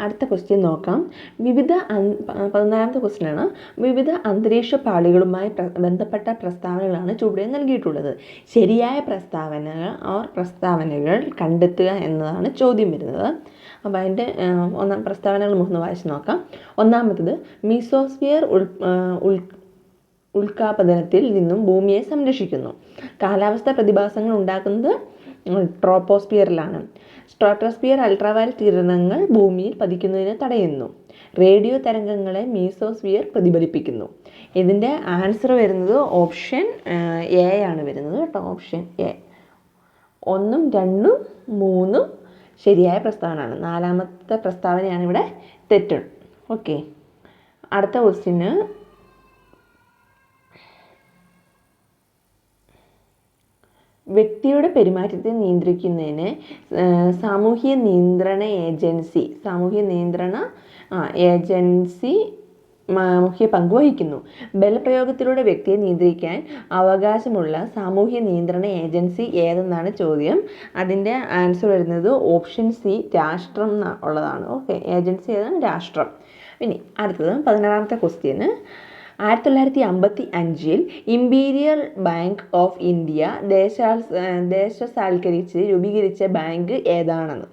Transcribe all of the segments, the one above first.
അടുത്ത ക്വസ്റ്റ്യൻ നോക്കാം. 14ാമത്തെ ക്വസ്റ്റ്യനാണ്. വിവിധ അന്തരീക്ഷ പാളികളുമായി ബന്ധപ്പെട്ട പ്രസ്താവനകളാണ് ചുവടെ നൽകിയിട്ടുള്ളത്. ശരിയായ പ്രസ്താവനകൾ കണ്ടെത്തുക എന്നതാണ് ചോദ്യം വരുന്നത്. അപ്പോൾ അതിൻ്റെ പ്രസ്താവനകൾ നമുക്കൊന്ന് വായിച്ച് നോക്കാം. ഒന്നാമത്തത്, മീസോസ്ഫിയർ ഉൽക്കാപതനത്തിൽ നിന്നും ഭൂമിയെ സംരക്ഷിക്കുന്നു. കാലാവസ്ഥ പ്രതിഭാസങ്ങൾ ഉണ്ടാക്കുന്നത് ട്രോപ്പോസ്ഫിയറിലാണ്. സ്ട്രാറ്റോസ്ഫിയർ അൾട്രാവയലറ്റ് കിരണങ്ങൾ ഭൂമിയിൽ പതിക്കുന്നതിനെ തടയുന്നു. റേഡിയോ തരംഗങ്ങളെ മീസോസ്ഫിയർ പ്രതിഫലിപ്പിക്കുന്നു. ഇതിൻ്റെ ആൻസർ വരുന്നത് ഓപ്ഷൻ എ ആണ് വരുന്നത് കേട്ടോ. Option A. 1, 2, 3 ശരിയായ പ്രസ്താവനയാണ്. 4ാമത്തെ പ്രസ്താവനയാണ് ഇവിടെ തെറ്റ്. ഓക്കെ. അടുത്ത ക്വസ്റ്റ്യന്, വ്യക്തിയുടെ പെരുമാറ്റത്തെ നിയന്ത്രിക്കുന്നതിന് സാമൂഹ്യ നിയന്ത്രണ ഏജൻസി മുഖ്യ പങ്ക് വഹിക്കുന്നു. ബലപ്രയോഗത്തിലൂടെ വ്യക്തിയെ നിയന്ത്രിക്കാൻ അവകാശമുള്ള സാമൂഹ്യ നിയന്ത്രണ ഏജൻസി ഏതെന്നാണ് ചോദ്യം. അതിൻ്റെ ആൻസർ വരുന്നത് ഓപ്ഷൻ സി, രാഷ്ട്രം ഉള്ളതാണ്. ഓക്കെ. ഏജൻസി ഏതാണ്? രാഷ്ട്രം. ഇനി അടുത്തത് 16ാമത്തെ ക്വസ്റ്റ്യന്, 1955 ഇമ്പീരിയൽ ബാങ്ക് ഓഫ് ഇന്ത്യ ദേശസാൽക്കരിച്ച് രൂപീകരിച്ച ബാങ്ക് ഏതാണെന്ന്.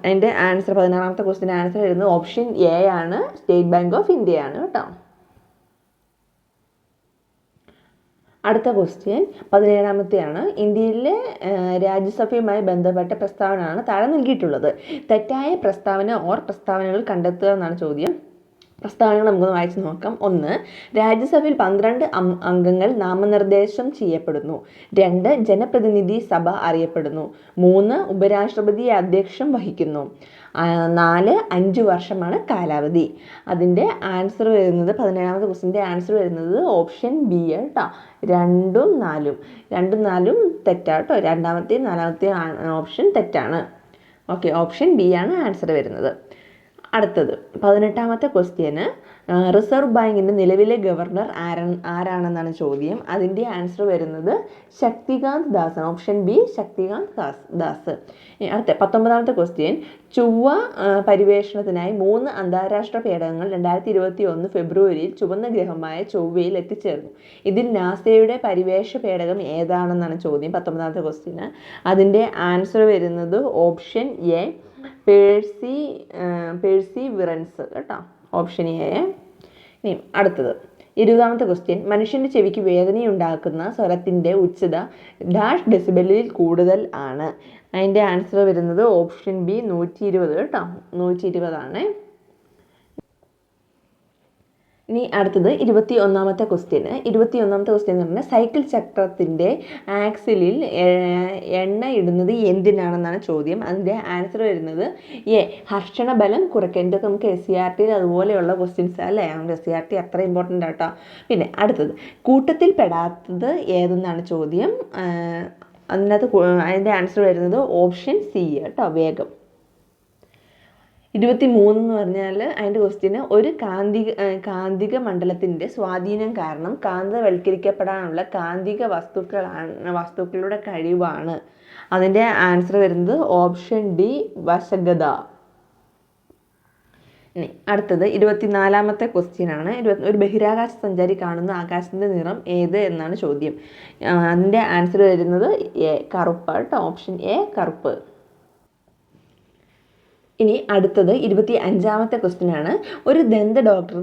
അതിൻ്റെ ആൻസർ 16ാമത്തെ ക്വസ്റ്റ്യൻ ആൻസർ വരുന്നത് ഓപ്ഷൻ എ ആണ്. സ്റ്റേറ്റ് ബാങ്ക് ഓഫ് ഇന്ത്യ ആണ് കേട്ടോ. അടുത്ത ക്വസ്റ്റ്യൻ 17ാമത്തെയാണ്. ഇന്ത്യയിലെ രാജ്യസഭയുമായി ബന്ധപ്പെട്ട പ്രസ്താവനയാണ് താഴെ നൽകിയിട്ടുള്ളത്. തെറ്റായ പ്രസ്താവനകൾ കണ്ടെത്തുക എന്നാണ് ചോദ്യം. പ്രസ്താവനകൾ നമുക്കൊന്ന് വായിച്ച് നോക്കാം. 1, രാജ്യസഭയിൽ 12 അംഗങ്ങൾ നാമനിർദ്ദേശം ചെയ്യപ്പെടുന്നു. 2, ജനപ്രതിനിധി സഭ അറിയപ്പെടുന്നു. 3, ഉപരാഷ്ട്രപതി അധ്യക്ഷം വഹിക്കുന്നു. 4, 5 വർഷമാണ് കാലാവധി. അതിൻ്റെ ആൻസർ വരുന്നത് 17ാമത്തെ ക്വസ്റ്റ്യൻ്റെ ആൻസർ വരുന്നത് ഓപ്ഷൻ ബി കേട്ടോ. 2ഉം 4ഉം തെറ്റാട്ടോ. 2ാമത്തെയും 4ാമത്തെയും ഓപ്ഷൻ തെറ്റാണ്. ഓക്കെ. ഓപ്ഷൻ ബി ആണ് ആൻസർ വരുന്നത്. അടുത്തത് 18ാമത്തെ ക്വസ്റ്റ്യന്, റിസർവ് ബാങ്കിൻ്റെ നിലവിലെ ഗവർണർ ആരാണെന്നാണ് ചോദ്യം. അതിൻ്റെ ആൻസർ വരുന്നത് ശക്തികാന്ത് ദാസ്. Option B, Shaktikanta Das. അടുത്ത 19ാമത്തെ ക്വസ്റ്റ്യൻ, ചൊവ്വ പര്യവേഷണത്തിനായി 3 അന്താരാഷ്ട്ര പേടകങ്ങൾ 2021 ഫെബ്രുവരിയിൽ ചുവന്ന ഗ്രഹമായ ചൊവ്വയിൽ എത്തിച്ചേർന്നു. ഇതിൽ നാസയുടെ പരിവേഷ പേടകം ഏതാണെന്നാണ് ചോദ്യം. 19ാമത്തെ ക്വസ്റ്റ്യന്. അതിൻ്റെ ആൻസർ വരുന്നത് ഓപ്ഷൻ എ, പേഴ്സിവിറൻസ് കേട്ടോ. Option A. ഇനി അടുത്തത് 20ാമത്തെ ക്വസ്റ്റ്യൻ, മനുഷ്യൻ്റെ ചെവിക്ക് വേദനയുണ്ടാക്കുന്ന സ്വരത്തിൻ്റെ ഉച്ചത ഡാഷ് ഡെസിബലിൽ കൂടുതൽ ആണ്. അതിൻ്റെ ആൻസർ വരുന്നത് ഓപ്ഷൻ ബി, 120 കേട്ടോ. 120 ആണ്. ഇനി അടുത്തത് 21ാമത്തെ ക്വസ്റ്റ്യന്. 21ാമത്തെ ക്വസ്റ്റ്യൻ എന്ന് പറഞ്ഞാൽ സൈക്കിൾ ചക്രത്തിൻ്റെ ആക്സിലിൽ എണ്ണ ഇടുന്നത് എന്തിനാണെന്നാണ് ചോദ്യം. അതിൻ്റെ ആൻസർ വരുന്നത് എ, ഹർഷണ ബലം കുറയ്ക്കാൻ. ഇതൊക്കെ നമുക്ക് SCERT അതുപോലെയുള്ള ക്വസ്റ്റ്യൻസ് അല്ലേ. SCERT അത്ര ഇമ്പോർട്ടൻ്റ് ആട്ടോ. പിന്നെ അടുത്തത്, കൂട്ടത്തിൽ പെടാത്തത് ഏതെന്നാണ് ചോദ്യം. അതിൻ്റെ ആൻസർ വരുന്നത് ഓപ്ഷൻ സി കേട്ടോ, വേഗം. 23 എന്ന് പറഞ്ഞാൽ അതിൻ്റെ ക്വസ്റ്റ്യന്, ഒരു കാന്തിക മണ്ഡലത്തിൻ്റെ സ്വാധീനം കാരണം കാന്തവൽക്കരിക്കപ്പെടാനുള്ള കാന്തിക വസ്തുക്കളുടെ കഴിവാണ്. അതിൻ്റെ ആൻസർ വരുന്നത് ഓപ്ഷൻ ഡി, വശഗത. ഇനി അടുത്തത് 24ാമത്തെ ക്വസ്റ്റ്യനാണ്. ഒരു ബഹിരാകാശ സഞ്ചാരി കാണുന്ന ആകാശത്തിൻ്റെ നിറം ഏത് എന്നാണ് ചോദ്യം. അതിൻ്റെ ആൻസർ വരുന്നത് എ, കറുപ്പ് കേട്ടോ. ഓപ്ഷൻ എ, കറുപ്പ്. ഇനി അടുത്തത് 25ാമത്തെ ക്വസ്റ്റ്യനാണ്. ഒരു ദന്ത ഡോക്ടർ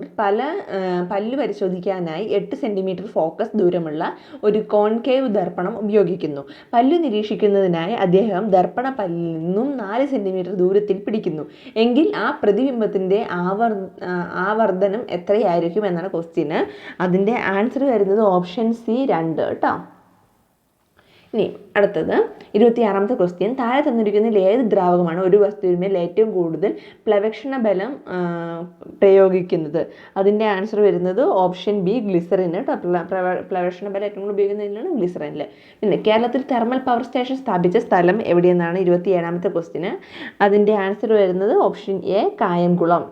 പല്ല് പരിശോധിക്കാനായി 8 സെൻറ്റിമീറ്റർ ഫോക്കസ് ദൂരമുള്ള ഒരു കോൺകേവ് ദർപ്പണം ഉപയോഗിക്കുന്നു. പല്ലു നിരീക്ഷിക്കുന്നതിനായി അദ്ദേഹം ദർപ്പണ പല്ലിൽ നിന്നും 4 സെൻറ്റിമീറ്റർ ദൂരത്തിൽ പിടിക്കുന്നു. എങ്കിൽ ആ പ്രതിബിംബത്തിൻ്റെ ആവർത്തനം എത്രയായിരിക്കും എന്നാണ് ക്വസ്റ്റ്യന്. അതിൻ്റെ ആൻസർ വരുന്നത് ഓപ്ഷൻ സി, 2 കേട്ടോ. ഇനി അടുത്തത് 26ാമത്തെ ക്വസ്റ്റ്യൻ, താഴെ തന്നിരിക്കുന്നതിൽ ഏത് ദ്രാവകമാണ് ഒരു വസ്തുവിന്മേൽ ഏറ്റവും കൂടുതൽ പ്ലവക്ഷണ ബലം പ്രയോഗിക്കുന്നത്. അതിൻ്റെ ആൻസർ വരുന്നത് ഓപ്ഷൻ ബി, ഗ്ലിസറിൻ കേട്ടോ. പ്ലവക്ഷണ ബലം ഏറ്റവും കൂടുതൽ ഉപയോഗിക്കുന്നതിലാണ് ഗ്ലിസറിനിൽ. പിന്നെ കേരളത്തിൽ തെർമൽ പവർ സ്റ്റേഷൻ സ്ഥാപിച്ച സ്ഥലം എവിടെയെന്നാണ് 27ാമത്തെ ക്വസ്റ്റ്യന്. അതിൻ്റെ ആൻസർ വരുന്നത് ഓപ്ഷൻ എ, കായംകുളം.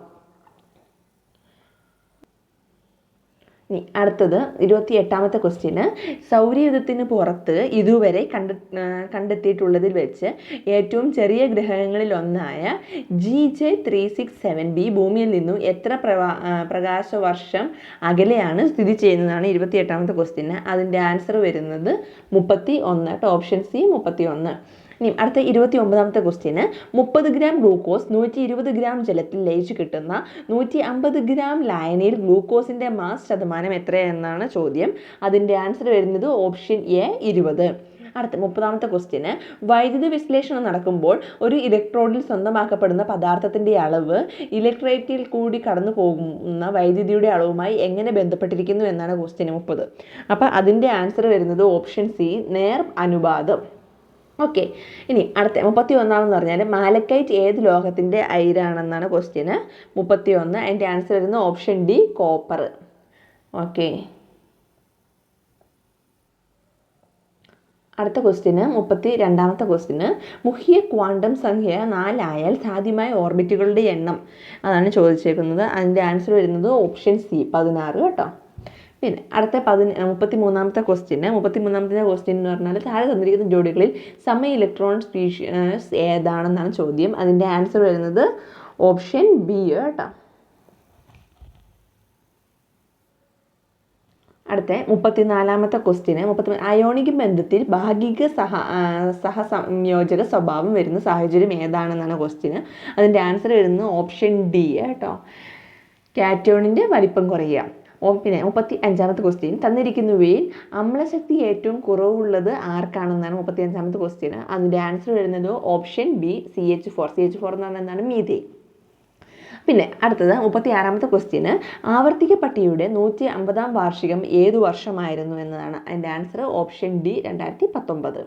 ഇനി അടുത്തത് 28ാമത്തെ ക്വസ്റ്റ്യന് സൗരയൂഥത്തിന് പുറത്ത് ഇതുവരെ കണ്ടെത്തിയിട്ടുള്ളതിൽ വെച്ച് ഏറ്റവും ചെറിയ ഗ്രഹങ്ങളിൽ ഒന്നായ GJ367b ഭൂമിയിൽ നിന്നും എത്ര പ്രകാശവർഷം അകലെയാണ് സ്ഥിതി ചെയ്യുന്നതാണ് 28ാമത്തെ ക്വസ്റ്റ്യന്. അതിൻ്റെ ആൻസർ വരുന്നത് 31 കേട്ടോ. Option C 31. ഇനി അടുത്ത 29ാമത്തെ ക്വസ്റ്റ്യന് 30 ഗ്രാം ഗ്ലൂക്കോസ് 120 ഗ്രാം ജലത്തിൽ ലയിച്ചു കിട്ടുന്ന 150 ഗ്രാം ലായനിയിൽ ഗ്ലൂക്കോസിൻ്റെ മാസ് ശതമാനം എത്രയെന്നാണ് ചോദ്യം. അതിൻ്റെ ആൻസർ വരുന്നത് ഓപ്ഷൻ എ 20. അടുത്ത 30ാമത്തെ ക്വസ്റ്റ്യന് വൈദ്യുതി വിശ്ലേഷണം നടക്കുമ്പോൾ ഒരു ഇലക്ട്രോഡിൽ സ്വന്തമാക്കപ്പെടുന്ന പദാർത്ഥത്തിൻ്റെ അളവ് ഇലക്ട്രേറ്റിൽ കൂടി കടന്നു പോകുന്ന വൈദ്യുതിയുടെ അളവുമായി എങ്ങനെ ബന്ധപ്പെട്ടിരിക്കുന്നു എന്നാണ് ക്വസ്റ്റ്യൻ 30. അപ്പോൾ അതിൻ്റെ ആൻസർ വരുന്നത് ഓപ്ഷൻ സി നേർ അനുപാതം. ഓക്കെ. ഇനി അടുത്ത 31 പറഞ്ഞാൽ മാലക്കൈറ്റ് ഏത് ലോഹത്തിൻ്റെ അയിരാണെന്നാണ് ക്വസ്റ്റ്യന്. 31 അതിൻ്റെ ആൻസർ വരുന്നത് ഓപ്ഷൻ ഡി കോപ്പർ. ഓക്കെ. അടുത്ത ക്വസ്റ്റ്യന് 32ാമത്തെ ക്വസ്റ്റ്യന് മുഖ്യ ക്വാണ്ടം സംഖ്യ 4 ആയാൽ സാധ്യമായ ഓർബിറ്റുകളുടെ എണ്ണം അതാണ് ചോദിച്ചേക്കുന്നത്. അതിൻ്റെ ആൻസർ വരുന്നത് ഓപ്ഷൻ സി 16 കേട്ടോ. പിന്നെ അടുത്ത 33ാമത്തെ ക്വസ്റ്റ്യന് 33ാമത്തെ ക്വസ്റ്റ്യൻ എന്ന് പറഞ്ഞാൽ താഴെ തന്നിരിക്കുന്ന ജോഡികളിൽ സമയ ഇലക്ട്രോൺ സ്പീഷീസ് ഏതാണെന്നാണ് ചോദ്യം. അതിൻ്റെ ആൻസർ വരുന്നത് ഓപ്ഷൻ ബി കേട്ടോ. അടുത്ത 34ാമത്തെ ക്വസ്റ്റ്യന് അയോണിക് ബന്ധത്തിൽ ഭാഗിക സഹസംയോജക സ്വഭാവം വരുന്ന സാഹചര്യം ഏതാണെന്നാണ് ക്വസ്റ്റ്യന്. അതിൻ്റെ ആൻസർ വരുന്നത് ഓപ്ഷൻ ഡി കേട്ടോ. കാറ്റോണിൻ്റെ വലിപ്പം കുറയുക. പിന്നെ 35ാമത്തെ ക്വസ്റ്റ്യൻ തന്നിരിക്കുന്നവയിൽ അമ്ലശക്തി ഏറ്റവും കുറവുള്ളത് ആർക്കാണെന്നാണ് 35ാമത്തെ ക്വസ്റ്റ്യന്. അതിൻ്റെ ആൻസർ വരുന്നത് ഓപ്ഷൻ ബി CH4 എന്ന് പറഞ്ഞാൽ എന്താണ് മീഥേൻ. പിന്നെ അടുത്തത് 36ാമത്തെ ക്വസ്റ്റ്യന് ആവർത്തിക പട്ടികയുടെ 150ാം വാർഷികം ഏതു വർഷമായിരുന്നു എന്നതാണ്. അതിൻ്റെ ആൻസർ ഓപ്ഷൻ ഡി 2019.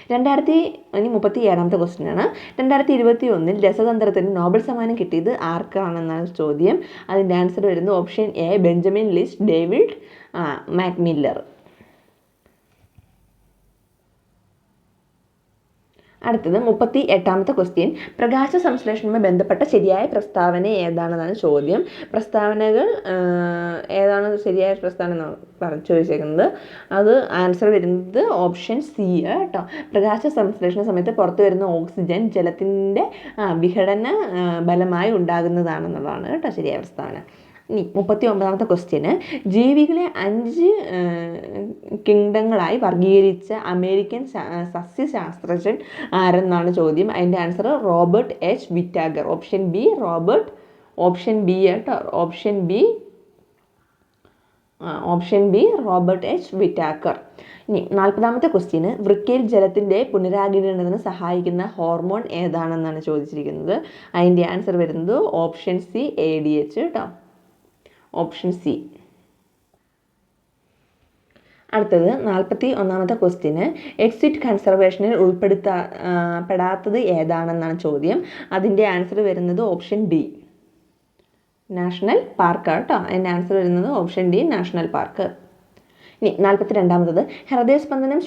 37ാമത്തെ ക്വസ്റ്റ്യനാണ് 2021 രസതന്ത്രത്തിന് നോബൽ സമ്മാനം കിട്ടിയത് ആർക്കാണെന്നാണ് ചോദ്യം. അതിൻ്റെ ആൻസർ വരുന്നത് option A Benjamin List David McMiller. അടുത്തത് 38ാമത്തെ ക്വസ്റ്റ്യൻ പ്രകാശ സംശ്ലേഷണവുമായി ബന്ധപ്പെട്ട ശരിയായ പ്രസ്താവന ഏതാണെന്നാണ് ചോദ്യം. പ്രസ്താവനകൾ ഏതാണ് ശരിയായ പ്രസ്താവന എന്നാണ് ചോദിച്ചേക്കുന്നത്. അത് ആൻസർ വരുന്നത് ഓപ്ഷൻ സി കേട്ടോ. പ്രകാശ സംശ്ലേഷണ സമയത്ത് പുറത്തു വരുന്ന ഓക്സിജൻ ജലത്തിൻ്റെ വിഘടന ഫലമായി ഉണ്ടാകുന്നതാണെന്നുള്ളതാണ് കേട്ടോ ശരിയായ പ്രസ്താവന. ഇനി 39ാമത്തെ ക്വസ്റ്റ്യന് ജീവികളെ 5 കിങ്ഡങ്ങളായി വർഗീകരിച്ച അമേരിക്കൻ സസ്യശാസ്ത്രജ്ഞൻ ആരെന്നാണ് ചോദ്യം. അതിൻ്റെ answer Robert H Whittaker. Option B Robert. Option B കേട്ടോ. Option B Robert H Whittaker. ഇനി 40ാമത്തെ ക്വസ്റ്റ്യന് വൃക്കയിൽ ജലത്തിൻ്റെ പുനരാഗീരണത്തിന് സഹായിക്കുന്ന ഹോർമോൺ ഏതാണെന്നാണ് ചോദിച്ചിരിക്കുന്നത്. അതിൻ്റെ ആൻസർ വരുന്നത് ഓപ്ഷൻ സി ADH കേട്ടോ. Option C. അടുത്തത് 41ാമത്തെ ക്വസ്റ്റ്യന് എക്സിറ്റ് കൺസർവേഷനിൽ പെടാത്തത് ഏതാണെന്നാണ് ചോദ്യം. അതിൻ്റെ ആൻസർ വരുന്നത് ഓപ്ഷൻ ഡി നാഷണൽ പാർക്ക് കേട്ടോ. അതിൻ്റെ ആൻസർ വരുന്നത് ഓപ്ഷൻ ഡി നാഷണൽ പാർക്ക്. ഇനി 42ാമത്തത് ഹൃദയസ്പന്ദനം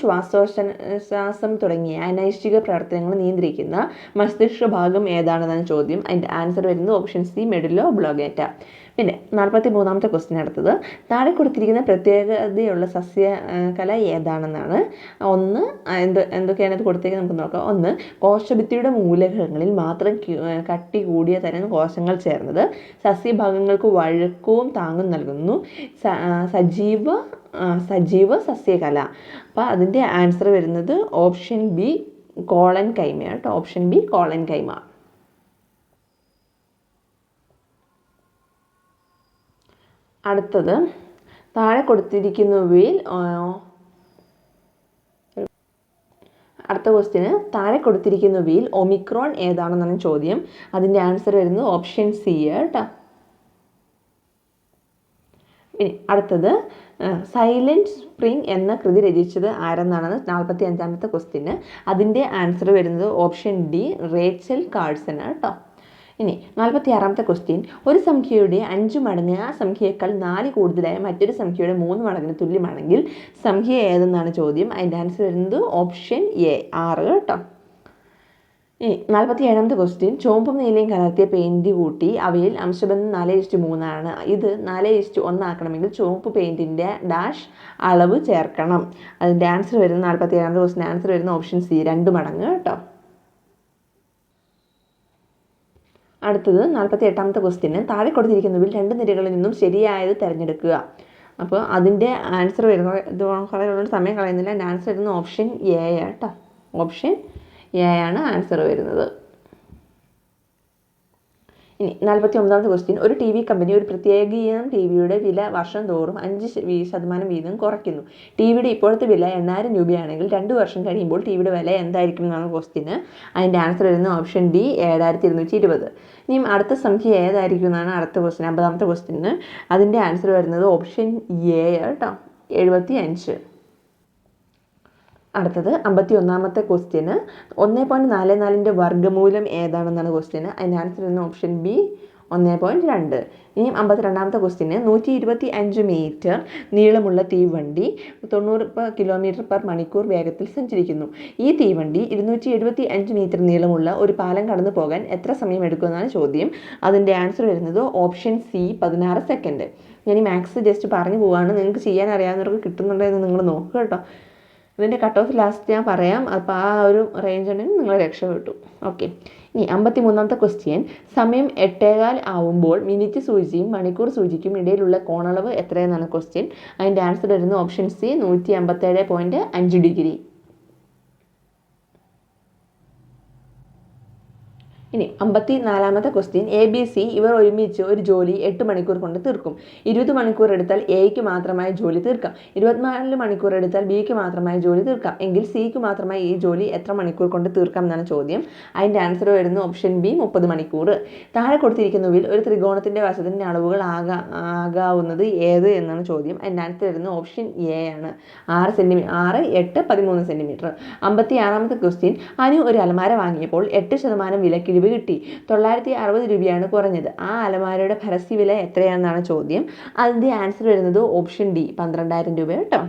ശ്വാസം തുടങ്ങിയ അനൈശ്ചിക പ്രവർത്തനങ്ങൾ നിയന്ത്രിക്കുന്ന മസ്തിഷ്ക ഭാഗം ഏതാണെന്നാണ് ചോദ്യം. അതിൻ്റെ ആൻസർ വരുന്നത് ഓപ്ഷൻ സി മെഡുല്ല ഒബ്ലോഗേറ്റ. പിന്നെ 43ാമത്തെ ക്വസ്റ്റ്യൻ അടുത്തത് താഴെ കൊടുത്തിരിക്കുന്ന പ്രത്യേകതയുള്ള സസ്യകല ഏതാണെന്നാണ്. ഒന്ന് എന്തൊക്കെയാണ് ഇത് കൊടുത്തേക്ക് നമുക്ക് നോക്കാം. ഒന്ന് കോശഭിത്തിയുടെ മൂലകങ്ങളിൽ മാത്രം കട്ടി കൂടിയ തരം കോശങ്ങൾ ചേർന്നത് സസ്യഭാഗങ്ങൾക്ക് വഴക്കവും താങ്ങും നൽകുന്നു. സജീവ സസ്യകല. അപ്പോൾ അതിൻ്റെ ആൻസർ വരുന്നത് ഓപ്ഷൻ ബി കോളൻ കൈമ കേട്ടോ. ഓപ്ഷൻ ബി കോളൻ കൈമ. അടുത്തത് താഴെ കൊടുത്തിരിക്കുന്നവയിൽ അടുത്ത ക്വസ്റ്റ്യന് താഴെ കൊടുത്തിരിക്കുന്നവയിൽ ഒമിക്രോൺ ഏതാണെന്നാണ് ചോദ്യം. അതിൻ്റെ ആൻസർ വരുന്നത് ഓപ്ഷൻ സി കേട്ടോ. ഇനി അടുത്തത് സൈലൻറ്റ് സ്പ്രിംഗ് എന്ന കൃതി രചിച്ചത് ആരെന്നാണ് 45ാമത്തെ ക്വസ്റ്റ്യന്. അതിൻ്റെ ആൻസർ വരുന്നത് ഓപ്ഷൻ ഡി റേച്ചൽ കാഴ്സൺ കേട്ടോ. ഇനി 46ാമത്തെ ക്വസ്റ്റ്യൻ ഒരു സംഖ്യയുടെ 5 മടങ്ങ് ആ സംഖ്യയേക്കാൾ 4 കൂടുതലായ മറ്റൊരു സംഖ്യയുടെ 3 മടങ്ങിന് തുല്യമാണെങ്കിൽ സംഖ്യ ഏതെന്നാണ് ചോദ്യം. അതിൻ്റെ ആൻസർ വരുന്നത് ഓപ്ഷൻ എ 6 കേട്ടോ. 47ാമത്തെ ക്വസ്റ്റ്യൻ ചുവപ്പും നീലയും കലർത്തിയ പെയിൻറ് കൂട്ടി അവയിൽ അംശബന്ധം 4:3 ഇത് 4:1 ആക്കണമെങ്കിൽ ചുവപ്പ് പെയിൻറ്റിൻ്റെ ഡാഷ് അളവ് ചേർക്കണം. അതിൻ്റെ ആൻസർ വരുന്ന 47ാമത്തെ ക്വസ്റ്റ്യൻ ആൻസർ വരുന്ന ഓപ്ഷൻ സി 2 മടങ്ങ് കേട്ടോ. അടുത്തത് 48ാമത്തെ ക്വസ്റ്റ്യന് താഴെ കൊടുത്തിരിക്കുന്നതിൽ 2 നിരകളിൽ നിന്നും ശരിയായത് തിരഞ്ഞെടുക്കുക. അപ്പോൾ അതിൻ്റെ ആൻസർ വരുന്നത് ഇത് കുറേ സമയം കളയുന്നില്ല. എൻ്റെ ആൻസർ വരുന്നത് ഓപ്ഷൻ എ കേട്ടോ. ഓപ്ഷൻ എ ആണ് ആൻസർ വരുന്നത്. ഇനി 49ാമത്തെ ക്വസ്റ്റ്യൻ ഒരു ടി വി കമ്പനി ഒരു പ്രത്യേക ടിവിയുടെ വില വർഷം തോറും 5% വീതം കുറയ്ക്കുന്നു. ടിവിയുടെ ഇപ്പോഴത്തെ വില 8000 രൂപയാണെങ്കിൽ 2 വർഷം കഴിയുമ്പോൾ ടിവിയുടെ വില എന്തായിരിക്കും എന്നാണ് ക്വസ്റ്റ്യന്. അതിൻ്റെ ആൻസർ വരുന്നത് ഓപ്ഷൻ ഡി 7220. ഇനിയും അടുത്ത സംഖ്യ ഏതായിരിക്കും എന്നാണ് അടുത്ത ക്വസ്റ്റ്യൻ 50ാമത്തെ ക്വസ്റ്റ്യന്. അതിൻ്റെ ആൻസർ വരുന്നത് ഓപ്ഷൻ എ കേട്ടോ 75. അടുത്തത് 51ാമത്തെ ക്വസ്റ്റ്യന് 1.44ൻ്റെ വർഗ്ഗമൂലം ഏതാണെന്നാണ് ക്വസ്റ്റ്യന്. അതിൻ്റെ ആൻസർ വരുന്ന ഓപ്ഷൻ ബി 1.2. ഇനി 52ാമത്തെ ക്വസ്റ്റ്യന് 125 മീറ്റർ നീളമുള്ള തീവണ്ടി 90 km/മണിക്കൂർ വേഗത്തിൽ സഞ്ചരിക്കുന്നു. ഈ തീവണ്ടി 275 മീറ്റർ നീളമുള്ള ഒരു പാലം കടന്നു പോകാൻ എത്ര സമയം എടുക്കുമെന്നാണ് ചോദ്യം. അതിൻ്റെ ആൻസർ വരുന്നത് ഓപ്ഷൻ സി 16 സെക്കൻഡ്. ഞാൻ ഈ മാത്സ് ജസ്റ്റ് പറഞ്ഞു പോവാണ്. നിങ്ങൾക്ക് ചെയ്യാൻ അറിയാവുന്നവർക്ക് കിട്ടുന്നുണ്ടെന്ന് നിങ്ങൾ നോക്കുക കേട്ടോ. ഇതിൻ്റെ കട്ട് ഓഫ് ലാസ്റ്റ് ഞാൻ പറയാം. അപ്പോൾ ആ ഒരു റേഞ്ച് ഉണ്ടെങ്കിൽ നിങ്ങൾ രക്ഷപ്പെട്ടു. ഓക്കെ. ഇനി 53ാമത്തെ ക്വസ്റ്റ്യൻ സമയം 8:15 ആവുമ്പോൾ മിനിറ്റ് സൂചിയും മണിക്കൂർ സൂചിക്കും ഇടയിലുള്ള കോണളവ് എത്രയെന്നാണ് ക്വസ്റ്റ്യൻ. അതിൻ്റെ ആൻസർ വരുന്നത് ഓപ്ഷൻ സി 157.5 ഡിഗ്രി. ഇനി 54ാമത്തെ ക്വസ്റ്റ്യൻ ABC ഇവർ ഒരുമിച്ച് ഒരു ജോലി 8 മണിക്കൂർ കൊണ്ട് തീർക്കും. 20 മണിക്കൂർ എടുത്താൽ എയ്ക്ക് മാത്രമായി ജോലി തീർക്കാം. 24 മണിക്കൂർ എടുത്താൽ ബിക്ക് മാത്രമായി ജോലി തീർക്കാം. എങ്കിൽ സിക്ക് മാത്രമായി ഈ ജോലി എത്ര മണിക്കൂർ കൊണ്ട് തീർക്കാം എന്നാണ് ചോദ്യം. അതിൻ്റെ ആൻസർ വരുന്നത് ഓപ്ഷൻ ബി 30 മണിക്കൂർ. താഴെ കൊടുത്തിരിക്കുന്നതിൽ ഒരു ത്രികോണത്തിൻ്റെ വശത്തിൻ്റെ അളവുകൾ ആകാവുന്നത് ഏത് എന്നാണ് ചോദ്യം. അതിൻ്റെ ആൻസർ വരുന്നത് ഓപ്ഷൻ എ ആണ് 6, 8, 13 സെൻറ്റിമീറ്റർ. 56ാമത്തെ ക്വസ്റ്റ്യൻ അനു ഒരു അലമാര വാങ്ങിയപ്പോൾ 8% വിലക്കിഴിവ് കിട്ടി. 960 രൂപയാണ് കുറഞ്ഞത്. ആ അലമാരയുടെ പരസ്യവില എത്രയാണെന്നാണ് ചോദ്യം. അതിൻ്റെ ആൻസർ വരുന്നത് ഓപ്ഷൻ ഡി 12,000 രൂപ കേട്ടോ.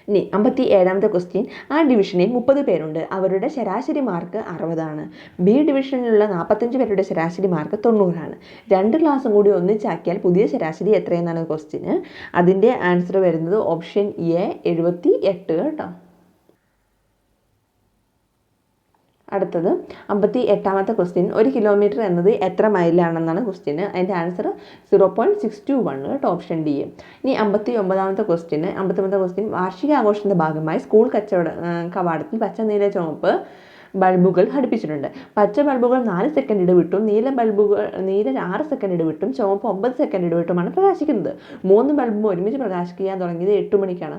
ഇനി 57ാമത്തെ ക്വസ്റ്റ്യൻ ആ ഡിവിഷനിൽ 30 പേരുണ്ട്. അവരുടെ ശരാശരി മാർക്ക് 60 ആണ്. ബി ഡിവിഷനിലുള്ള 45 പേരുടെ ശരാശരി മാർക്ക് 90 ആണ്. 2 ക്ലാസ്സും കൂടി ഒന്നിച്ചാക്കിയാൽ പുതിയ ശരാശരി എത്രയെന്നാണ് ക്വസ്റ്റ്യന്. അതിൻ്റെ ആൻസർ വരുന്നത് ഓപ്ഷൻ എ 78 കേട്ടോ. അടുത്തത് 58ാമത്തെ ക്വസ്റ്റ്യൻ 1 കിലോമീറ്റർ എന്നത് എത്ര മൈലാണെന്നാണ് ക്വസ്റ്റ്യന്. അതിൻ്റെ ആൻസർ 0.621 കേട്ടോ ഓപ്ഷൻ ഡി. ഇനി 59ാമത്തെ ക്വസ്റ്റ്യൻ വാർഷികാഘോഷത്തിൻ്റെ ഭാഗമായി സ്കൂൾ കവാടത്തിൽ പച്ച, നീല, ചുവപ്പ് ബൾബുകൾ ഘടിപ്പിച്ചിട്ടുണ്ട്. പച്ച ബൾബുകൾ 4 സെക്കൻഡ് ഇടവിട്ടും നീല 6 സെക്കൻഡ് ഇടവിട്ടും ചുവപ്പ് 9 സെക്കൻഡ് ഇടവിട്ടുമാണ് പ്രകാശിക്കുന്നത്. 3 ബൾബും ഒരുമിച്ച് പ്രകാശിക്കാൻ തുടങ്ങിയത് 8 മണിക്കാണ്.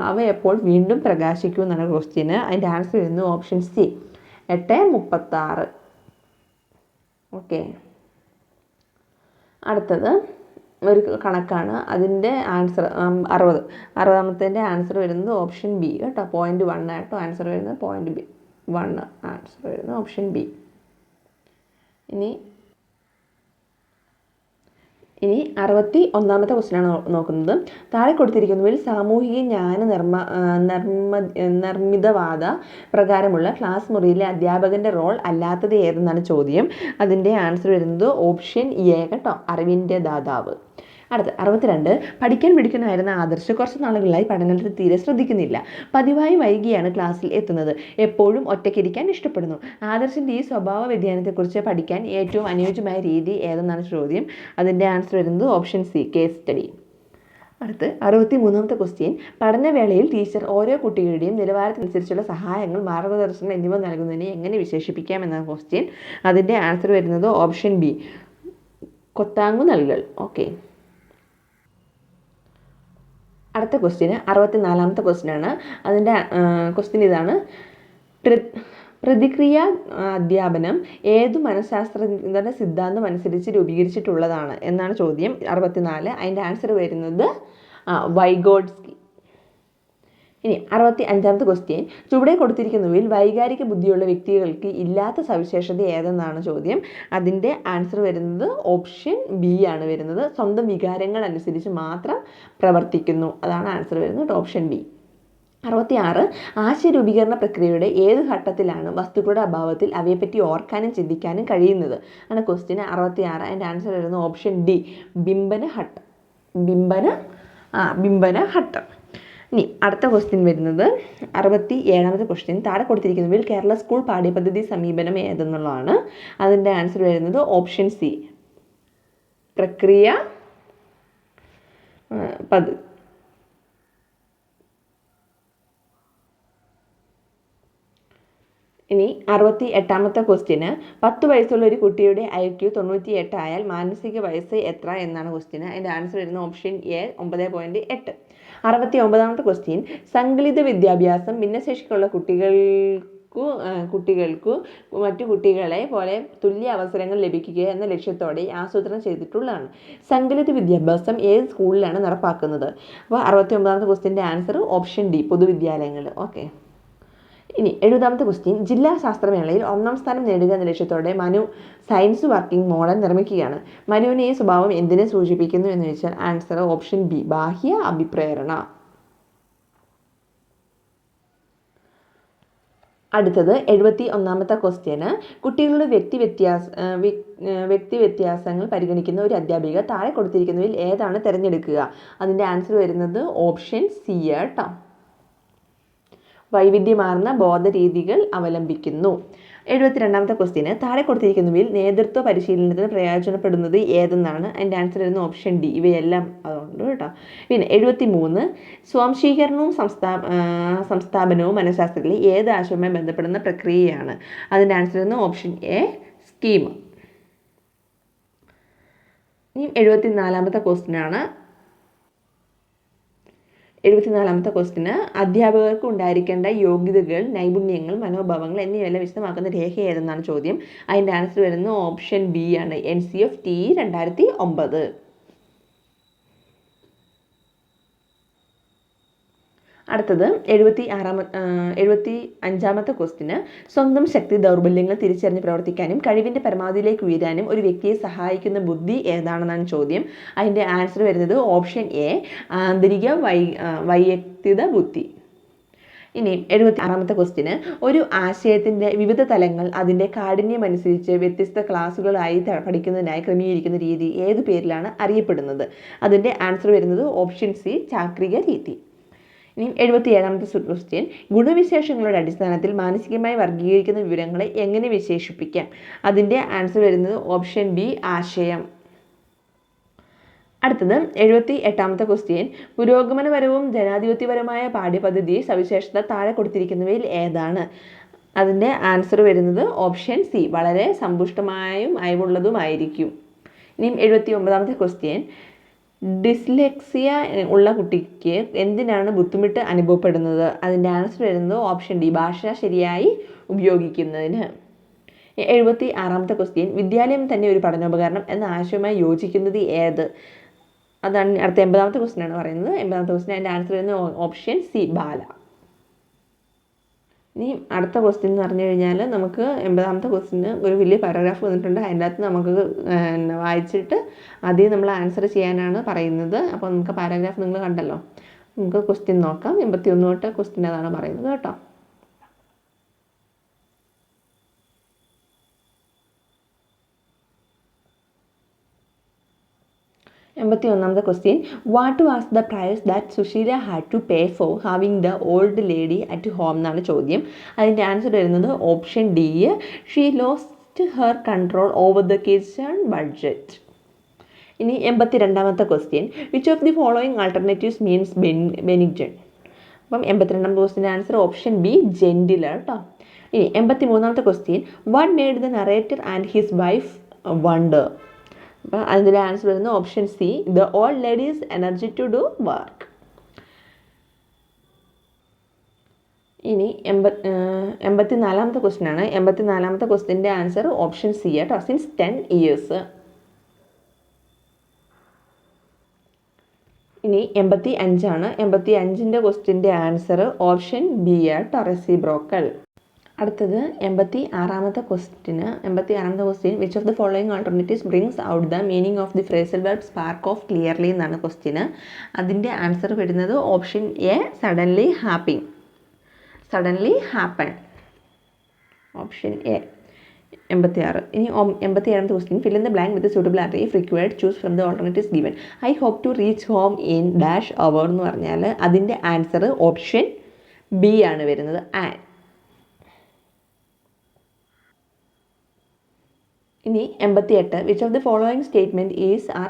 അവ എപ്പോൾ വീണ്ടും പ്രകാശിക്കും എന്നാണ് ക്വസ്റ്റ്യന്. അതിൻ്റെ ആൻസർ വരുന്നത് ഓപ്ഷൻ സി 8:36. ഓക്കെ. അടുത്തത് ഒരു കണക്കാണ്. അതിൻ്റെ ആൻസർ 60ാമത്തേൻ്റെ ആൻസർ വരുന്നത് ഓപ്ഷൻ ബി കേട്ടോ 0.1 കേട്ടോ. ആൻസർ വരുന്നത് 0.1 ആൻസർ വരുന്നത് ഓപ്ഷൻ ബി. ഇനി 61ാമത്തെ ക്വസ്റ്റ്യനാണ് നോക്കുന്നത്. താഴെ കൊടുത്തിരിക്കുന്നതിൽ സാമൂഹിക ജ്ഞാന നിർമ്മിതവാദ പ്രകാരമുള്ള ക്ലാസ് മുറിയിലെ അധ്യാപകൻ്റെ റോൾ അല്ലാത്തത് ഏതെന്നാണ് ചോദ്യം. അതിൻ്റെ ആൻസർ വരുന്നത് ഓപ്ഷൻ എ കേട്ടോ അറിവിൻ്റെ ദാതാവ്. അടുത്ത 62 പഠിക്കാൻ പിടിക്കുന്നതായിരുന്ന ആദർശ് കുറച്ച് നാളുകളായി പഠനത്തിൽ തീരെ ശ്രദ്ധിക്കുന്നില്ല. പതിവായി വൈകിയാണ് ക്ലാസ്സിൽ എത്തുന്നത്. എപ്പോഴും ഒറ്റയ്ക്കിരിക്കാൻ ഇഷ്ടപ്പെടുന്നു. ആദർശിൻ്റെ ഈ സ്വഭാവ വ്യതിയാനത്തെക്കുറിച്ച് പഠിക്കാൻ ഏറ്റവും അനുയോജ്യമായ രീതി ഏതെന്നാണ് ചോദ്യം. അതിൻ്റെ ആൻസർ വരുന്നത് ഓപ്ഷൻ സി കേസ് സ്റ്റഡി. അടുത്ത് 63ാമത്തെ ക്വസ്റ്റ്യൻ പഠനവേളയിൽ ടീച്ചർ ഓരോ കുട്ടികളുടെയും നിലവാരത്തിനനുസരിച്ചുള്ള സഹായങ്ങൾ, മാർഗദർശനം എന്നിവ നൽകുന്നതിനെ എങ്ങനെ വിശേഷിപ്പിക്കാം എന്നാണ് ക്വസ്റ്റ്യൻ. അതിൻ്റെ ആൻസർ വരുന്നത് ഓപ്ഷൻ ബി കൊത്താങ്ങു നൽകൽ. ഓക്കെ. അടുത്ത ക്വസ്റ്റ്യന് 64ാമത്തെ ക്വസ്റ്റ്യനാണ്. അതിൻ്റെ ക്വസ്റ്റ്യൻ ഇതാണ്. പ്രതിക്രിയ അധ്യാപനം ഏതു മനഃശാസ്ത്രജ്ഞരുടെ സിദ്ധാന്തം അനുസരിച്ച് രൂപീകരിച്ചിട്ടുള്ളതാണ് എന്നാണ് ചോദ്യം. 64. അതിൻ്റെ ആൻസർ വരുന്നത് വൈഗോട്സ്കി. ഇനി 65ാമത്തെ ക്വസ്റ്റ്യൻ ചുവടെ കൊടുത്തിരിക്കുന്നവയിൽ വൈകാരിക ബുദ്ധിയുള്ള വ്യക്തികൾക്ക് ഇല്ലാത്ത സവിശേഷത ഏതെന്നാണ് ചോദ്യം. അതിൻ്റെ ആൻസർ വരുന്നത് ഓപ്ഷൻ ബി ആണ് വരുന്നത് സ്വന്തം വികാരങ്ങൾ അനുസരിച്ച് മാത്രം പ്രവർത്തിക്കുന്നു. അതാണ് ആൻസർ വരുന്നത് ഓപ്ഷൻ ബി. 66 ആശയരൂപീകരണ പ്രക്രിയയുടെ ഏത് ഘട്ടത്തിലാണ് വസ്തുക്കളുടെ അഭാവത്തിൽ അവയെപ്പറ്റി ഓർക്കാനും ചിന്തിക്കാനും കഴിയുന്നത് ആണ് ക്വസ്റ്റ്യൻ. 66 അതിൻ്റെ ആൻസർ വരുന്നത് ഓപ്ഷൻ ഡി, ബിംബനഘട്ടം. ബിംബനഘട്ടം. ഇനി അടുത്ത ക്വസ്റ്റ്യൻ വരുന്നത് 67ാമത്തെ ക്വസ്റ്റ്യൻ. താഴെ കൊടുത്തിരിക്കുന്നതിൽ കേരള സ്കൂൾ പാഠ്യപദ്ധതി സമീപനം ഏതെന്നുള്ളതാണ്. അതിൻ്റെ ആൻസർ വരുന്നത് ഓപ്ഷൻ സി, പ്രക്രിയ പദ്ധതി. ഇനി 68ാമത്തെ ക്വസ്റ്റ്യന് 10 വയസ്സുള്ള ഒരു കുട്ടിയുടെ IQ 98 ആയാൽ മാനസിക വയസ്സ് എത്ര എന്നാണ് ക്വസ്റ്റ്യന്. അതിൻ്റെ ആൻസർ വരുന്നത് ഓപ്ഷൻ എ, 9.8. 69ാമത്തെ ക്വസ്റ്റ്യൻ. സങ്കുലിത വിദ്യാഭ്യാസം ഭിന്നശേഷിക്കുള്ള കുട്ടികൾക്കു മറ്റു കുട്ടികളെ പോലെ തുല്യ അവസരങ്ങൾ ലഭിക്കുക എന്ന ലക്ഷ്യത്തോടെ ആസൂത്രണം ചെയ്തിട്ടുള്ളതാണ്. സങ്കുലിത വിദ്യാഭ്യാസം ഏത് സ്കൂളിലാണ് നടപ്പാക്കുന്നത്? അപ്പോൾ 69ാമത്തെ ക്വസ്റ്റ്യൻ്റെ ആൻസർ ഓപ്ഷൻ ഡി, പൊതുവിദ്യാലയങ്ങൾ. ഓക്കെ. ഇനി 70ാമത്തെ ക്വസ്റ്റ്യൻ. ജില്ലാ ശാസ്ത്രമേളയിൽ 1ാം സ്ഥാനം നേടുക എന്ന ലക്ഷ്യത്തോടെ മനു സയൻസ് വർക്കിംഗ് മോഡൽ നിർമ്മിക്കുകയാണ്. മനുവിനെ ഈ സ്വഭാവം എന്തിനെ സൂചിപ്പിക്കുന്നു എന്ന് ചോദിച്ചാൽ ആൻസർ ഓപ്ഷൻ ബി, ബാഹ്യ അഭിപ്രേരണ. അടുത്തത് 71ാമത്തെ ക്വസ്റ്റ്യന്. കുട്ടികളുടെ വ്യക്തിവ്യത്യാസങ്ങൾ പരിഗണിക്കുന്ന ഒരു അധ്യാപിക താഴെ കൊടുത്തിരിക്കുന്നതിൽ ഏതാണ് തിരഞ്ഞെടുക്കുക? അതിൻ്റെ ആൻസർ വരുന്നത് ഓപ്ഷൻ സി കേട്ടോ, വൈവിധ്യമാർന്ന ബോധരീതികൾ അവലംബിക്കുന്നു. 72ാമത്തെ ക്വസ്റ്റ്യന്. താഴെ കൊടുത്തിരിക്കുന്നവയിൽ നേതൃത്വ പരിശീലനത്തിന് പ്രയോജനപ്പെടുന്നത് ഏതെന്നാണ്. അതിൻ്റെ ആൻസർ വരുന്നത് ഓപ്ഷൻ ഡി, ഇവയെല്ലാം അതുകൊണ്ട് കേട്ടോ. പിന്നെ 73 സ്വാംശീകരണവും സംസ്ഥാപനവും മനഃശാസ്ത്രത്തിൽ ഏത് ആശയവുമായി ബന്ധപ്പെടുന്ന പ്രക്രിയയാണ്? അതിൻ്റെ ആൻസർ വരുന്നത് ഓപ്ഷൻ എ, സ്കീം. ഇനി 74ാമത്തെ ക്വസ്റ്റ്യനാണ്. 74ാമത്തെ ക്വസ്റ്റ്യന്. അധ്യാപകർക്ക് ഉണ്ടായിരിക്കേണ്ട യോഗ്യതകൾ, നൈപുണ്യങ്ങൾ, മനോഭാവങ്ങൾ എന്നിവയെല്ലാം വിശദമാക്കുന്ന രേഖ ഏതെന്നാണ് ചോദ്യം. അതിൻ്റെ ആൻസർ വരുന്നത് ഓപ്ഷൻ ബി ആണ്, NCFT 2009. അടുത്തത് 75ാമത്തെ ക്വസ്റ്റ്യന്. സ്വന്തം ശക്തി ദൗർബല്യങ്ങൾ തിരിച്ചറിഞ്ഞ് പ്രവർത്തിക്കാനും കഴിവിൻ്റെ പരമാവധിയിലേക്ക് ഉയരാനും ഒരു വ്യക്തിയെ സഹായിക്കുന്ന ബുദ്ധി ഏതാണെന്നാണ് ചോദ്യം. അതിൻ്റെ ആൻസർ വരുന്നത് ഓപ്ഷൻ എ, ആന്തരിക വൈയക്തിക ബുദ്ധി. ഇനി 76ാമത്തെ ക്വസ്റ്റ്യന്. ഒരു ആശയത്തിൻ്റെ വിവിധ തലങ്ങൾ അതിൻ്റെ കാഠിന്യമനുസരിച്ച് വ്യത്യസ്ത ക്ലാസ്സുകളായി പഠിക്കുന്നതിനായി ക്രമീകരിക്കുന്ന രീതി ഏതു പേരിലാണ് അറിയപ്പെടുന്നത്? അതിൻ്റെ ആൻസർ വരുന്നത് ഓപ്ഷൻ സി, ചാക്രിക രീതി. ഇനി 77ാമത്തെ ക്വസ്റ്റ്യൻ. ഗുണവിശേഷങ്ങളുടെ അടിസ്ഥാനത്തിൽ മാനസികമായി വർഗീകരിക്കുന്ന വിവരങ്ങളെ എങ്ങനെ വിശേഷിപ്പിക്കാം? അതിൻ്റെ ആൻസർ വരുന്നത് ഓപ്ഷൻ ബി, ആശയം. അടുത്തത് 78ാമത്തെ ക്വസ്റ്റ്യൻ. പുരോഗമനപരവും ജനാധിപത്യപരമായ പാഠ്യപദ്ധതി സവിശേഷത താഴെ കൊടുത്തിരിക്കുന്നവയിൽ ഏതാണ്? അതിൻ്റെ ആൻസർ വരുന്നത് ഓപ്ഷൻ സി, വളരെ സമ്പുഷ്ടമായും അയവുള്ളതുമായിരിക്കും. ഇനി 79ാമത്തെ ക്വസ്റ്റ്യൻ. ഡിസ്ലെക്സിയ ഉള്ള കുട്ടിക്ക് എന്തിനാണ് ബുദ്ധിമുട്ട് അനുഭവപ്പെടുന്നത്? അതിൻ്റെ ആൻസർ വരുന്നത് ഓപ്ഷൻ ഡി, ഭാഷ ശരിയായി ഉപയോഗിക്കുന്നതിന്. 76ാമത്തെ ക്വസ്റ്റ്യൻ. വിദ്യാലയം തന്നെ ഒരു പഠനോപകരണം എന്ന ആശയവുമായി യോജിക്കുന്നത് ഏത്? അതാണ് അടുത്ത 80ാമത്തെ ക്വസ്റ്റ്യനാണ് പറയുന്നത്. 80ാമത്തെ ക്വസ്റ്റ്യൻ അതിൻ്റെ ആൻസർ വരുന്നത് ഓപ്ഷൻ സി, ബാല. ഇനി അടുത്ത ക്വസ്റ്റ്യൻ എന്ന് പറഞ്ഞു കഴിഞ്ഞാൽ നമുക്ക് 80ാമത്തെ ക്വസ്റ്റ്യന് ഒരു വലിയ പാരഗ്രാഫ് വന്നിട്ടുണ്ട്. അതിൻ്റെ അകത്ത് നമുക്ക് വായിച്ചിട്ട് ആദ്യം നമ്മൾ ആൻസർ ചെയ്യാനാണ് പറയുന്നത്. അപ്പോൾ നമുക്ക് പാരഗ്രാഫ് നിങ്ങൾ കണ്ടല്ലോ, നമുക്ക് ക്വസ്റ്റ്യൻ നോക്കാം. 81 തൊട്ട് ക്വസ്റ്റ്യൻ അതാണ് പറയുന്നത് കേട്ടോ. 81ാമത്തെ question. What was the price that Sushila had to pay for having the old lady at home എന്നാണ് ചോദ്യം. അതിൻ്റെ ആൻസർ വരുന്നത് option D, she lost her control over the kitchen budget. ഇനി 82ാമത്തെ question. Which of the following alternatives means benignant? അപ്പം 82ാമത്തെ ക്വസ്റ്റ്യൻ്റെ answer option B, gentler കേട്ടോ. ഇനി 83ാമത്തെ question. What made the narrator and his wife wonder? അപ്പോൾ അതിൻ്റെ ആൻസർ വരുന്നത് option C, the old lady's energy to do work. ഇനി 84ാമത്തെ ക്വസ്റ്റ്യൻ ആണ്. 84ാമത്തെ ക്വസ്റ്റ്യൻ്റെ ആൻസർ ഓപ്ഷൻ സി കേട്ടോ, സിൻസ് 10 years. ഇനി 85 85ൻ്റെ ക്വസ്റ്റ്യൻ്റെ ആൻസർ ഓപ്ഷൻ ബി കേട്ടോ, റെസിപ്രോക്കൽ. അടുത്തത് 86ാമത്തെ question. Which of the following alternatives brings out the meaning of the phrasal verb spark off clearly എന്നാണ് ക്വസ്റ്റ്യൻ. അതിൻ്റെ ആൻസർ വരുന്നത് option A, suddenly happy. Suddenly happen. Option A. 86. ഇനി 87ാമത്തെ question, fill in the blank with suitable answer if required choose from the alternatives given. I hope to reach home in dash hour എന്ന് പറഞ്ഞാൽ അതിൻ്റെ answer option B ആണ് വരുന്നത്. ഇനി 88, which of the following statement is are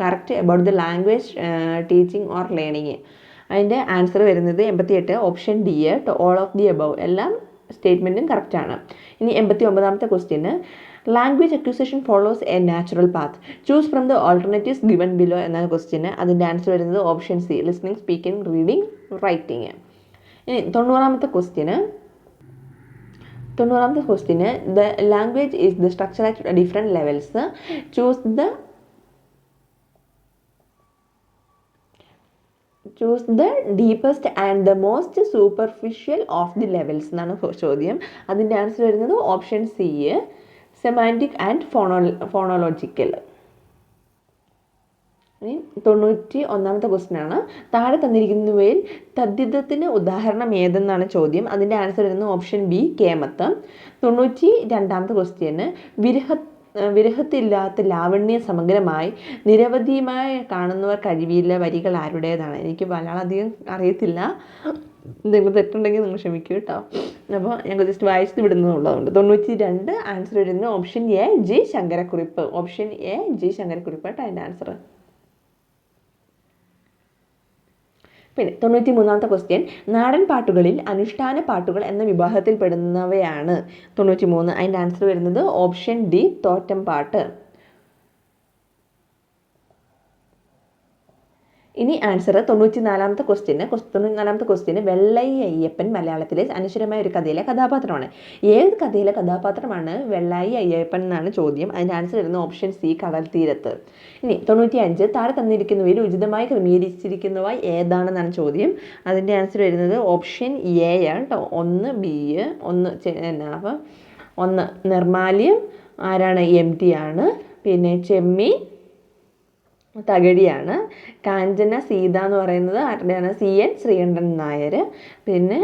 correct about the language teaching or learning. അതിൻ്റെ answer വരുന്നത് 88 option D, all of the above. എല്ലാം സ്റ്റേറ്റ്മെൻറ്റും കറക്റ്റാണ്. ഇനി 89ാമത്തെ ക്വസ്റ്റ്യന്, language acquisition follows a natural path. Choose from the alternatives given below എന്ന ക്വസ്റ്റ്യന് അതിൻ്റെ ആൻസർ വരുന്നത് option C, listening, speaking, reading, writing. ഇനി 90ാമത്തെ ക്വസ്റ്റ്യന്, the language is the structure at different levels. Choose the deepest and the most superficial of the levels എന്നാണ് ചോദ്യം. അതിൻ്റെ ആൻസർ വരുന്നത് option C, semantic and phonological. ഇനി 91ാമത്തെ ക്വസ്റ്റ്യനാണ്, താഴെ തന്നിരിക്കുന്നവയിൽ തദ്ധിതത്തിന് ഉദാഹരണം ഏതെന്നാണ് ചോദ്യം. അതിൻ്റെ ആൻസർ വരുന്നത് ഓപ്ഷൻ ബി, കേമത്ത്. 92ാമത്തെ ക്വസ്റ്റ്യന്, വിരഹത്തില്ലാത്ത ലാവണ്യ സമഗ്രമായി നിരവധിയുമായി കാണുന്നവർ കഴിവില്ല വരികൾ ആരുടേതാണ്? എനിക്ക് മലയാളം അധികം അറിയത്തില്ല, എന്തെങ്കിലും തെറ്റുണ്ടെങ്കിൽ നിങ്ങൾ ക്ഷമിക്കൂ കേട്ടോ. അപ്പോൾ ഞങ്ങൾ ജസ്റ്റ് വായിച്ച് വിടുന്നതുള്ളതുകൊണ്ട് 92 ആൻസർ വരുന്നത് option A, G Sankarakurup. Option A, G Sankarakurup കേട്ടോ അതിൻ്റെ ആൻസർ. പിന്നെ 93ാമത്തെ ക്വസ്റ്റ്യൻ, നാടൻ പാട്ടുകളിൽ അനുഷ്ഠാന പാട്ടുകൾ എന്ന വിഭാഗത്തിൽ പെടുന്നവയാണ് 93. അതിൻ്റെ ആൻസർ വരുന്നത് ഓപ്ഷൻ ഡി, തോറ്റം പാട്ട്. ഇനി ആൻസർ 94ാമത്തെ ക്വസ്റ്റ്യന്, വെള്ളായി അയ്യപ്പൻ മലയാളത്തിലെ അനശ്വരമായ ഒരു കഥയിലെ കഥാപാത്രമാണ്. ഏത് കഥയിലെ കഥാപാത്രമാണ് വെള്ളായി അയ്യപ്പൻ എന്നാണ് ചോദ്യം. അതിൻ്റെ ആൻസർ വരുന്നത് ഓപ്ഷൻ സി, കടൽ തീരത്ത്. ഇനി 95, താഴെ തന്നിരിക്കുന്നവയിൽ ഉചിതമായി ക്രമീകരിച്ചിരിക്കുന്നവ ഏതാണെന്നാണ് ചോദ്യം. അതിൻ്റെ ആൻസർ വരുന്നത് ഓപ്ഷൻ എ ആണ് കേട്ടോ. 1 ബി, 1 നിർമാല്യം ആരാണ്? MT ആണ്. പിന്നെ ചെമ്മീൻ തകഴിയാണ്. കാഞ്ചന സീത എന്ന് പറയുന്നത് ആരുടെയാണ്? CN ശ്രീകണ്ഠൻ നായർ. പിന്നെ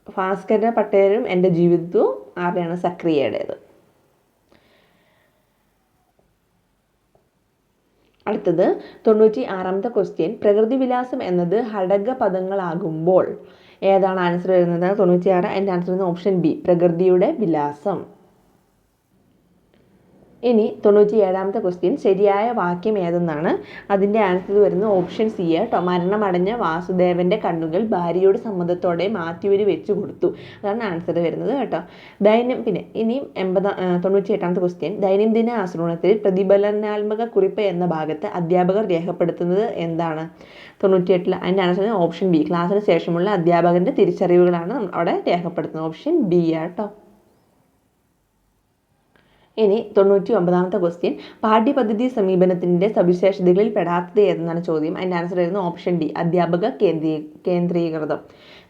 ഭാസ്കര പട്ടേലും എൻ്റെ ജീവിതവും ആരുടെയാണ്? സക്രിയയുടേത്. അടുത്തത് 96ാമത്തെ ക്വസ്റ്റ്യൻ, പ്രകൃതി വിലാസം എന്നത് ഘടക പദങ്ങളാകുമ്പോൾ ഏതാണ് ആൻസർ വരുന്നത്? 96. അതിൻ്റെ ആൻസർ വരുന്നത് ഓപ്ഷൻ ബി, പ്രകൃതിയുടെ വിലാസം. ഇനി 97ാമത്തെ ക്വസ്റ്റ്യൻ, ശരിയായ വാക്യം ഏതെന്നാണ്. അതിൻ്റെ ആൻസർ വരുന്നത് ഓപ്ഷൻ സി കേട്ടോ. മരണമടഞ്ഞ വാസുദേവൻ്റെ കണ്ണുകൾ ഭാര്യയുടെ സമ്മതത്തോടെ മാത്യുവിന് വെച്ച് കൊടുത്തു. അതാണ് ആൻസർ വരുന്നത് കേട്ടോ. പിന്നെ ഇനി 98ാമത്തെ ക്വസ്റ്റ്യൻ, ദൈനംദിന ആശ്രമത്തിൽ പ്രതിഫലനാത്മക കുറിപ്പ് എന്ന ഭാഗത്ത് അധ്യാപകർ രേഖപ്പെടുത്തുന്നത് എന്താണ്? 98. അതിൻ്റെ ആൻസർ ഓപ്ഷൻ ബി, ക്ലാസ്സിന് ശേഷമുള്ള അധ്യാപകൻ്റെ തിരിച്ചറിവുകളാണ് അവിടെ രേഖപ്പെടുത്തുന്നത്. ഓപ്ഷൻ ബി കേട്ടോ. ഇനി 99ാമത്തെ ക്വസ്റ്റ്യൻ, പാഠ്യപദ്ധതി സമീപനത്തിൻ്റെ സവിശേഷതകളിൽ പെടാത്തത് ഏതെന്നാണ് ചോദ്യം. അതിൻ്റെ ആൻസർ വരുന്നത് ഓപ്ഷൻ ഡി, അധ്യാപക കേന്ദ്രീകൃതം.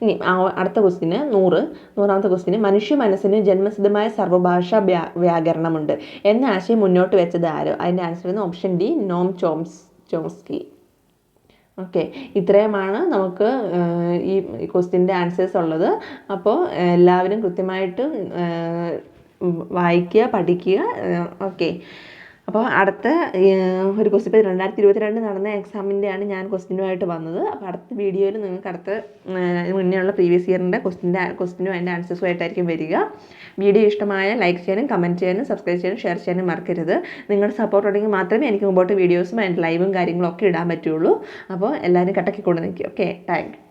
ഇനി അടുത്ത ക്വസ്റ്റ്യന് 100ാമത്തെ ക്വസ്റ്റ്യന്, മനുഷ്യ മനസ്സിന് ജന്മസിദ്ധമായ സർവ്വഭാഷാ വ്യാകരണമുണ്ട് എന്ന ആശയം മുന്നോട്ട് വെച്ചത് ആരോ? അതിൻ്റെ ആൻസർ വരുന്നത് option D, Noam Chomsky. Okay, ഇത്രയുമാണ് നമുക്ക് ഈ ക്വസ്റ്റ്യൻ്റെ ആൻസേഴ്സ് ഉള്ളത്. അപ്പോൾ എല്ലാവരും കൃത്യമായിട്ട് വായിക്കുക, പഠിക്കുക. ഓക്കെ, അപ്പോൾ അടുത്ത ഒരു ക്വസ്റ്റ്യൻ, ഇപ്പോൾ 2022 നടന്ന എക്സാമിൻ്റെയാണ് ഞാൻ ക്വസ്റ്റ്യനുമായിട്ട് വന്നത്. അപ്പോൾ അടുത്ത വീഡിയോയിൽ നിങ്ങൾക്ക് മുന്നേയുള്ള പ്രീവിയസ് ഇയറിൻ്റെ ക്വസ്റ്റ്യനും അതിൻ്റെ ആൻസേഴ്സുമായിട്ടായിരിക്കും വരിക. വീഡിയോ ഇഷ്ടമായ ലൈക്ക് ചെയ്യാനും കമൻറ്റ് ചെയ്യാനും സബ്സ്ക്രൈബ് ചെയ്യാനും ഷെയർ ചെയ്യാനും മറക്കരുത്. നിങ്ങളുടെ സപ്പോർട്ട് ഉണ്ടെങ്കിൽ മാത്രമേ എനിക്ക് മുമ്പോട്ട് വീഡിയോസും അതിൻ്റെ ലൈവും കാര്യങ്ങളൊക്കെ ഇടാൻ പറ്റുള്ളൂ. അപ്പോൾ എല്ലാവരും കട്ടക്കിക്കൊണ്ട് നിൽക്കും. Okay, thank you.